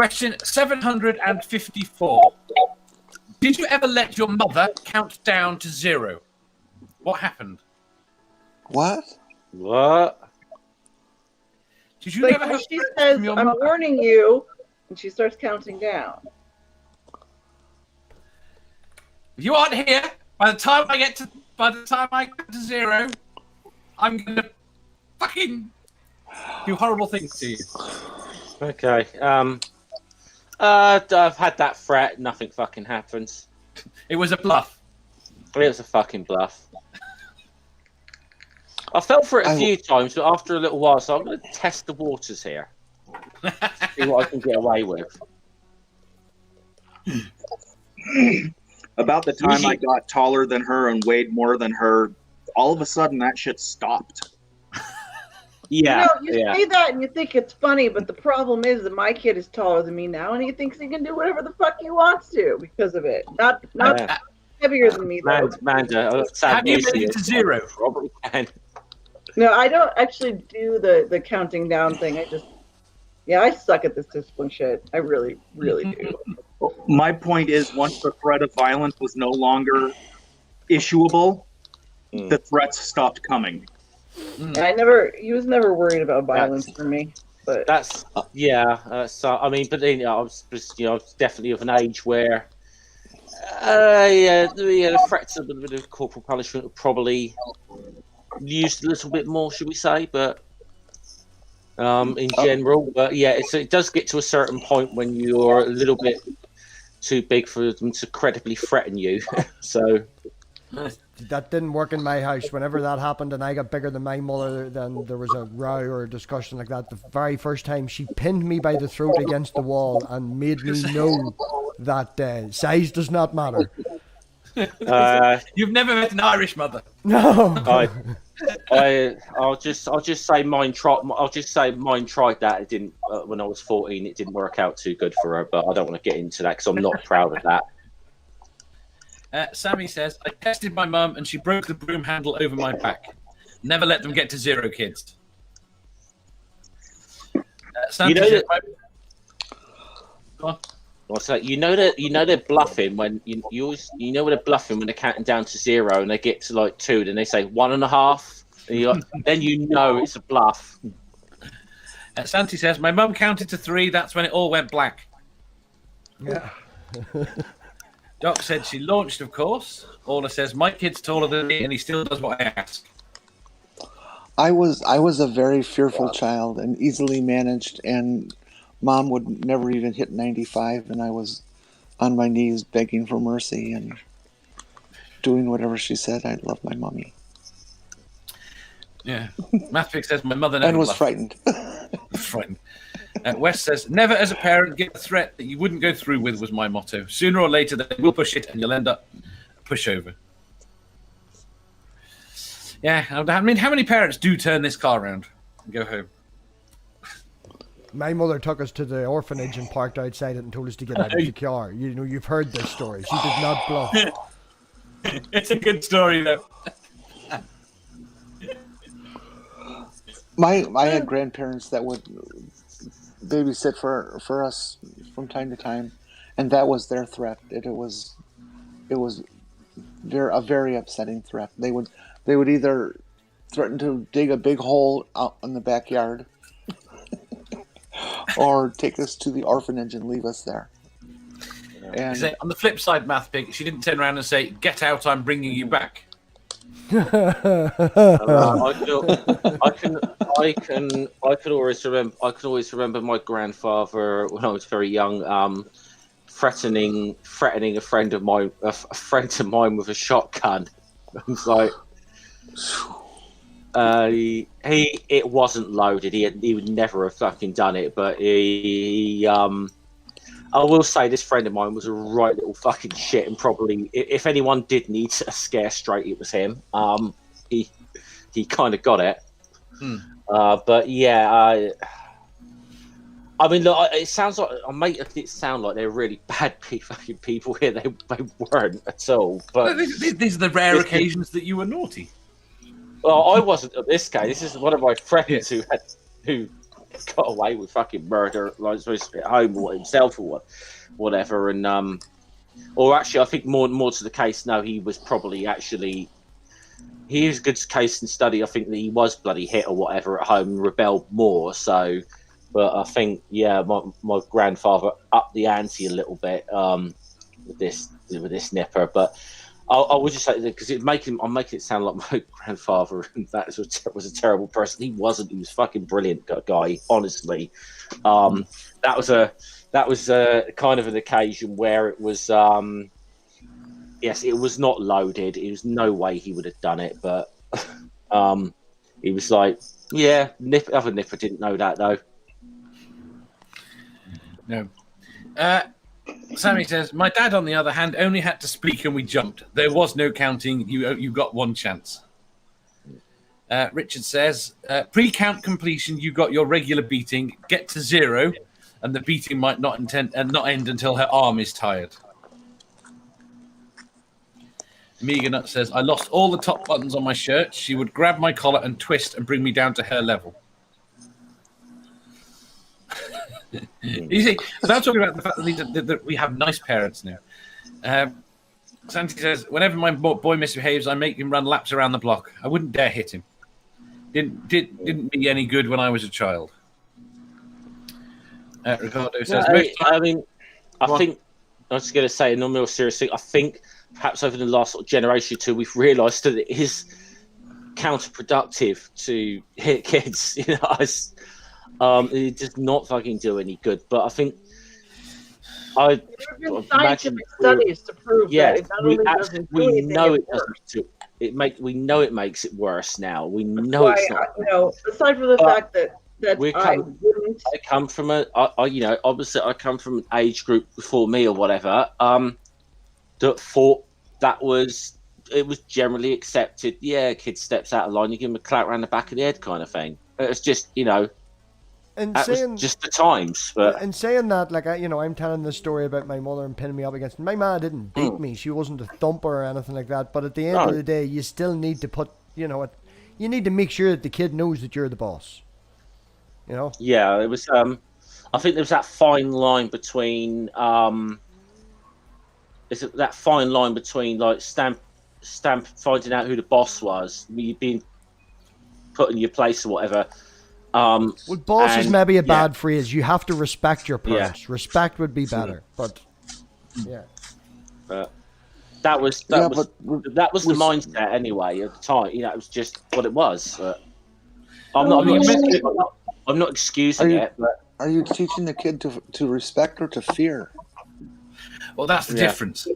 Question 754. Did you ever let your mother count down to 0? What happened? What? Did you Like never when have she threats says, from your "I'm mother? warning you," and she starts counting down. If you aren't here by the time I get to 0, I'm gonna fucking do horrible things to you. Okay. I've had that threat. Nothing fucking happens. It was a bluff. It was a fucking bluff. I fell for it a few times, but after a little while, so I'm going to test the waters here. See what I can get away with. About the time I got taller than her and weighed more than her, all of a sudden that shit stopped. Yeah. You say that and you think it's funny, but the problem is that my kid is taller than me now, and he thinks he can do whatever the fuck he wants to because of it. Not heavier than me, though. Amanda, have you made it to 0? Probably can. No, I don't actually do the counting down thing. I suck at this discipline shit. I really, really do. My point is, once the threat of violence was no longer issuable, the threats stopped coming. He was never worried about violence for me. But that's so I mean, but then I was definitely of an age where the threats of a bit of corporal punishment were probably used a little bit more, should we say? But in general, but yeah, it does get to a certain point when you're a little bit too big for them to credibly threaten you. So. That didn't work in my house. Whenever that happened and I got bigger than my mother, then there was a row or a discussion like that. The very first time she pinned me by the throat against the wall and made me know that size does not matter. You've never met an Irish mother. No. I'll just say mine tried. I'll just say mine tried that. It didn't when I was 14. It didn't work out too good for her. But I don't want to get into that because I'm not proud of that. Sammy says, I tested my mum and she broke the broom handle over my back. Never let them get to 0, kids. You know that. Go on. What's that? You know they're bluffing when you know when they're bluffing when they're counting down to 0 and they get to like 2, then they say 1.5, and then you know it's a bluff. Santi says, my mum counted to 3. That's when it all went black. Yeah. Doc said she launched, of course. Orla says, my kid's taller than me and he still does what I ask. I was a very fearful child and easily managed, and Mom would never even hit 95, and I was on my knees begging for mercy and doing whatever she said. I love my mommy. Yeah. Mathvic says, my mother never and was bluffed. frightened. Frightened. West says, never as a parent give a threat that you wouldn't go through with was my motto. Sooner or later they will push it and you'll end up a pushover. Yeah, I mean, how many parents do turn this car around and go home? My mother took us to the orphanage and parked outside it and told us to get out of the car. You know, you've heard this story. She did not bluff. It's a good story, though. I had grandparents that would babysit for us from time to time, and that was their threat. It was a very upsetting threat. They would either threaten to dig a big hole out in the backyard or take us to the orphanage and leave us there. And on the flip side, Mathpig, she didn't turn around and say, "Get out! I'm bringing you back." I could always remember my grandfather when I was very young, threatening a friend of mine with a shotgun. It was like, it wasn't loaded. He would never have fucking done it, but I will say this friend of mine was a right little fucking shit, and probably if anyone did need a scare straight, it was him. He kind of got it. But yeah, I mean, look, it sounds like I make it sound like they're really bad fucking people here. They weren't at all. But these are the rare occasions that you were naughty. Well, I wasn't at this case. This is one of my friends who got away with fucking murder, like supposed to be at home or himself or whatever. And or actually, I think more to the case. No, he was probably actually. He was a good case in study. I think that he was bloody hit or whatever at home and rebelled more. So, but I think my grandfather upped the ante a little bit with this nipper. But I would just say that because I'm making it sound like my grandfather and that was a terrible person. He wasn't. He was a fucking brilliant guy. Honestly, that was a kind of an occasion where it was. Yes, it was not loaded. It was no way he would have done it, but he was like, yeah, other nipper didn't know that though. No. Sammy says, my dad, on the other hand, only had to speak and we jumped. There was no counting. You got one chance. Richard says, pre-count completion, you got your regular beating. Get to 0, and the beating might not end until her arm is tired. Meganut says, I lost all the top buttons on my shirt. She would grab my collar and twist and bring me down to her level. You see, so I'm talking about the fact that we have nice parents now. Santi says, whenever my boy misbehaves, I make him run laps around the block. I wouldn't dare hit him. Didn't be any good when I was a child. Ricardo says, I think I was going to say, no more seriously, I think perhaps over the last sort of generation or two, we've realised that it is counterproductive to hit kids. You know, it does not fucking do any good. But I think there have been scientific studies to prove that it not only doesn't do anything, know it it doesn't. We know it makes it worse now. We That's know why, it's not. Aside from the fact that I come from obviously I come from an age group before me or whatever. That thought it was generally accepted. Yeah, kid steps out of line, you give him a clap around the back of the head, kind of thing. It was just, And that saying, was just the times. But and saying that, like, I'm telling this story about my mother and pinning me up against. My mom didn't beat me; she wasn't a thumper or anything like that. But at the end of the day, you still need to put, you need to make sure that the kid knows that you're the boss. You know? Yeah, it was. I think there was that fine line between. That fine line between like stamp finding out who the boss was, you being put in your place or whatever. Well, boss is maybe a bad phrase. You have to respect your parents. Yeah. Respect would be better, but yeah. But that was the mindset anyway at the time. It was just what it was. But I'm not excusing it. But are you teaching the kid to respect or to fear? Well, that's the difference.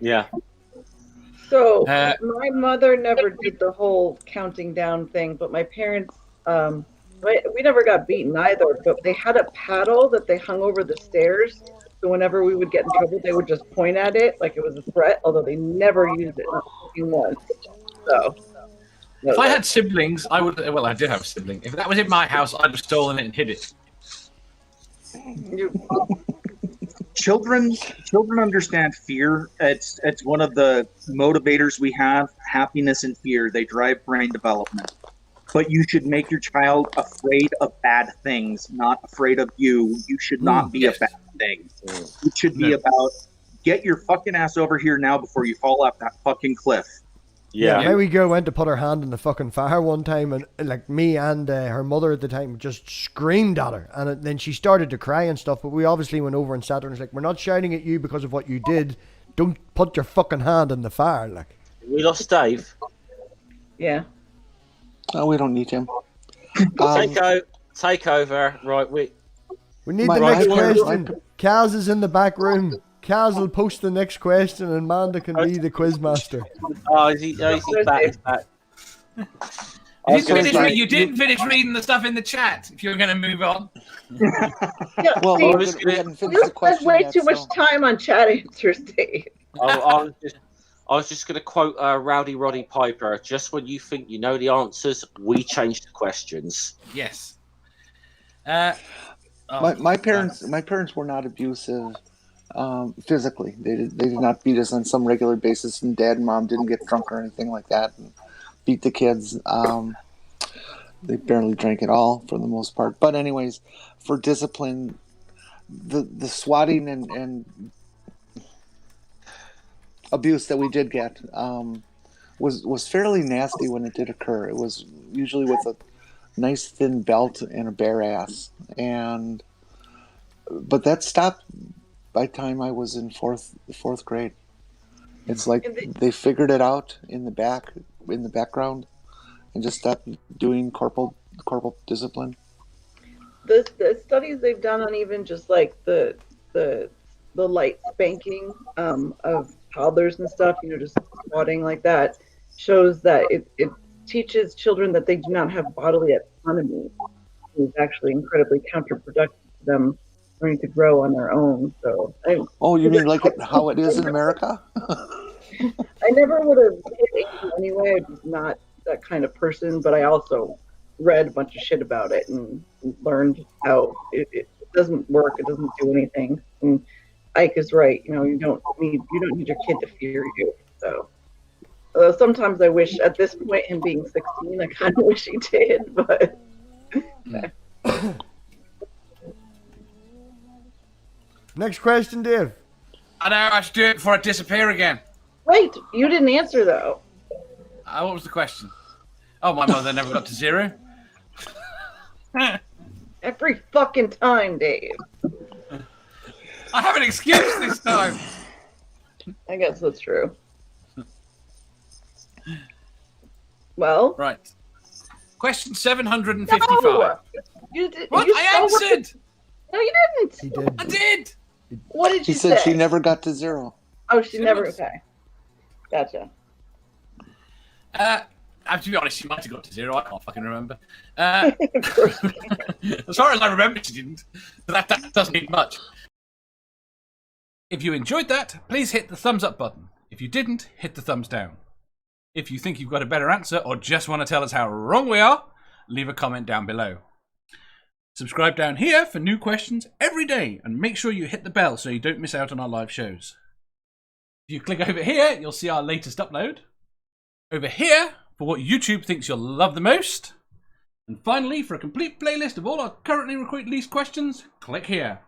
Yeah. So my mother never did the whole counting down thing, but my parents, we never got beaten either. But they had a paddle that they hung over the stairs, so whenever we would get in trouble, they would just point at it like it was a threat. Although they never used it, not even once. So. If I had siblings, I would. Well, I did have a sibling. If that was in my house, I'd have stolen it and hid it. Children understand fear. It's one of the motivators we have. Happiness and fear, they drive brain development. But you should make your child afraid of bad things, not afraid of you. You should not be a bad thing. It should be about get your fucking ass over here now before you fall off that fucking cliff. Yeah, my wee girl went to put her hand in the fucking fire one time, and like me and her mother at the time just screamed at her, and then she started to cry and stuff. But we obviously went over and sat there and was like, "We're not shouting at you because of what you did. Don't put your fucking hand in the fire." Like, we lost Dave. Yeah. Oh, we don't need him. Take over. Right, we need the next question. Kaz is in the back room. Kaz will post the next question and Amanda can be the quizmaster. Oh, is he back? He's back. You didn't finish reading the stuff in the chat if you were going to move on. Well, we spent way too much time on chat answers, Dave. I was just going to quote Rowdy Roddy Piper. Just when you think you know the answers, we change the questions. Yes. My parents were not abusive. Physically, they did not beat us on some regular basis, and Dad and Mom didn't get drunk or anything like that and beat the kids. they barely drank at all for the most part. But anyways, for discipline, the swatting and abuse that we did get was fairly nasty when it did occur. It was usually with a nice thin belt and a bare ass, but that stopped by the time I was in fourth grade. It's like they figured it out in the background, and just stopped doing corporal discipline. The studies they've done on even just like the light spanking of toddlers and stuff, just swatting like that, shows that it teaches children that they do not have bodily autonomy. It's actually incredibly counterproductive to them learning to grow on their own. So, you mean like how it is in America? I never would have hit Asian anyway. I'm just not that kind of person. But I also read a bunch of shit about it and learned how it doesn't work. It doesn't do anything. And Ike is right. You don't need your kid to fear you. So sometimes I wish at this point, him being 16, I kind of wish he did. But Next question, Dave. I know, I should do it before I disappear again. Wait, you didn't answer though. What was the question? Oh, my mother never got to 0. Every fucking time, Dave. I have an excuse this time. I guess that's true. Well, Right. Question 755. No! You did. What? You I answered. No, you didn't. He did. I did. What did He you said say? she never got to 0. Oh, she never. was- Okay. Gotcha. To be honest, she might have got to 0. I can't fucking remember. As far as I remember, she didn't. But that doesn't mean much. If you enjoyed that, please hit the thumbs up button. If you didn't, hit the thumbs down. If you think you've got a better answer or just want to tell us how wrong we are, leave a comment down below. Subscribe down here for new questions every day, and make sure you hit the bell so you don't miss out on our live shows. If you click over here, you'll see our latest upload. Over here, for what YouTube thinks you'll love the most. And finally, for a complete playlist of all our currently released questions, click here.